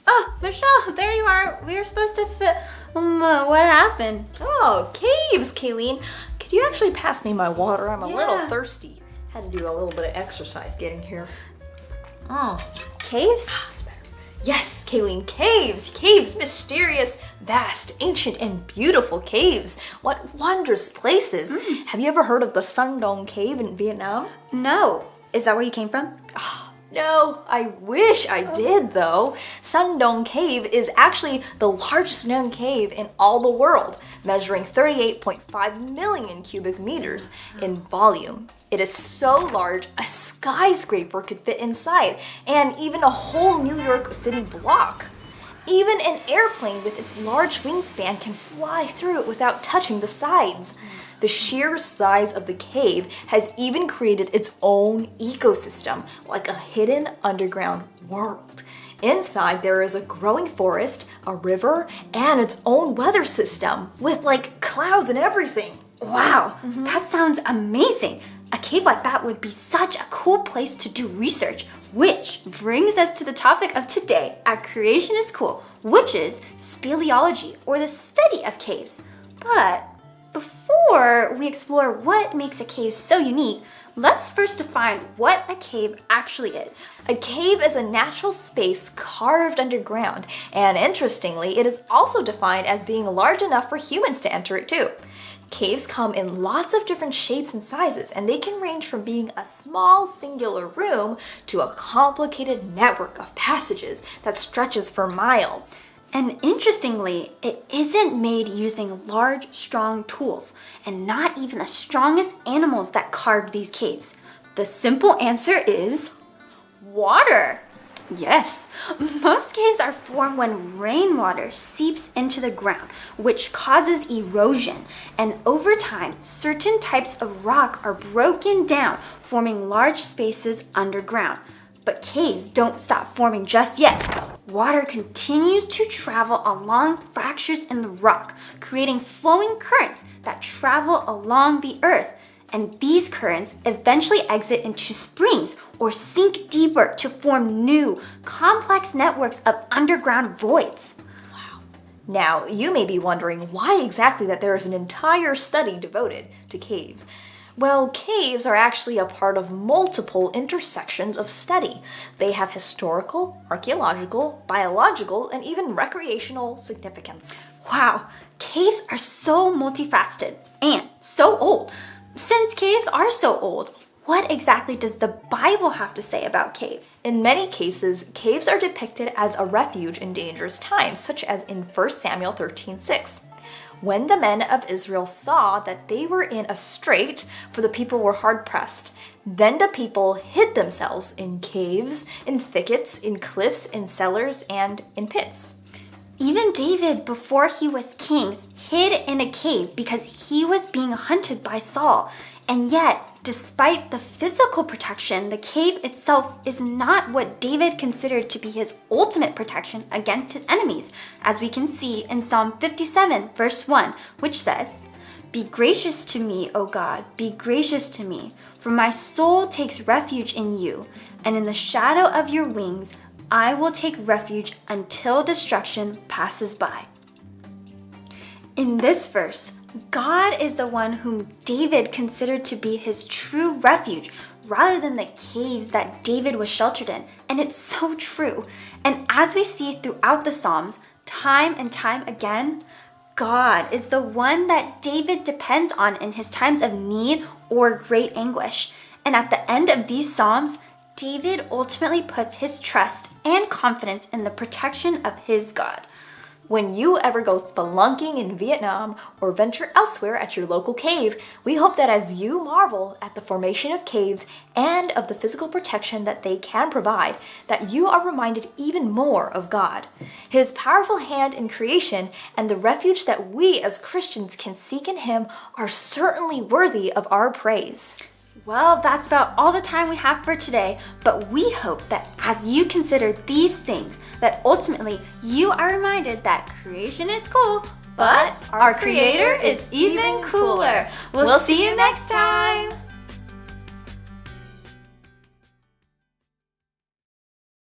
Oh, Michelle, there you are. We were supposed to what happened? Oh, caves, Kayleen. Could you actually pass me my water? I'm a little thirsty. Had to do a little bit of exercise getting here. Caves? It's better. Yes, Kayleen, caves. Caves, mysterious, vast, ancient, and beautiful caves. What wondrous places. Have you ever heard of the Sundong Cave in Vietnam? No. Is that where you came from? No, I wish I did though. Sundong Cave is actually the largest known cave in all the world, measuring 38.5 million cubic meters in volume. It is so large, a skyscraper could fit inside, and even a whole New York City block. Even an airplane with its large wingspan can fly through it without touching the sides. The sheer size of the cave has even created its own ecosystem, like a hidden underground world. Inside, there is a growing forest, a river, and its own weather system with like clouds and everything. Wow, that sounds amazing. A cave like that would be such a cool place to do research, which brings us to the topic of today at Creation is Cool, which is speleology, or the study of caves. But before we explore what makes a cave so unique, let's first define what a cave actually is. A cave is a natural space carved underground, and interestingly, it is also defined as being large enough for humans to enter it too. Caves come in lots of different shapes and sizes, and they can range from being a small singular room to a complicated network of passages that stretches for miles. And interestingly, it isn't made using large, strong tools, and not even the strongest animals that carved these caves. The simple answer is water. Yes, most caves are formed when rainwater seeps into the ground, which causes erosion. And over time, certain types of rock are broken down, forming large spaces underground. But caves don't stop forming just yet. Water continues to travel along fractures in the rock, creating flowing currents that travel along the earth. And these currents eventually exit into springs or sink deeper to form new, complex networks of underground voids. Wow. Now, you may be wondering why exactly that there is an entire study devoted to caves. Well, caves are actually a part of multiple intersections of study. They have historical, archaeological, biological, and even recreational significance. Wow, caves are so multifaceted and so old. Since caves are so old, what exactly does the Bible have to say about caves? In many cases, caves are depicted as a refuge in dangerous times, such as in 1 Samuel 13:6. When the men of Israel saw that they were in a strait, for the people were hard-pressed, then the people hid themselves in caves, in thickets, in cliffs, in cellars, and in pits. Even David, before he was king, hid in a cave because he was being hunted by Saul. And yet, despite the physical protection, the cave itself is not what David considered to be his ultimate protection against his enemies, as we can see in Psalm 57, verse 1, which says, "Be gracious to me, O God, be gracious to me, for my soul takes refuge in you, and in the shadow of your wings I will take refuge until destruction passes by." In this verse, God is the one whom David considered to be his true refuge, rather than the caves that David was sheltered in. And it's so true. And as we see throughout the Psalms, time and time again, God is the one that David depends on in his times of need or great anguish. And at the end of these Psalms, David ultimately puts his trust and confidence in the protection of his God. When you ever go spelunking in Vietnam or venture elsewhere at your local cave, we hope that as you marvel at the formation of caves and of the physical protection that they can provide, that you are reminded even more of God, His powerful hand in creation, and the refuge that we as Christians can seek in Him are certainly worthy of our praise. Well, that's about all the time we have for today, but we hope that as you consider these things, that ultimately you are reminded that creation is cool, but our Creator is even cooler. We'll see you next time!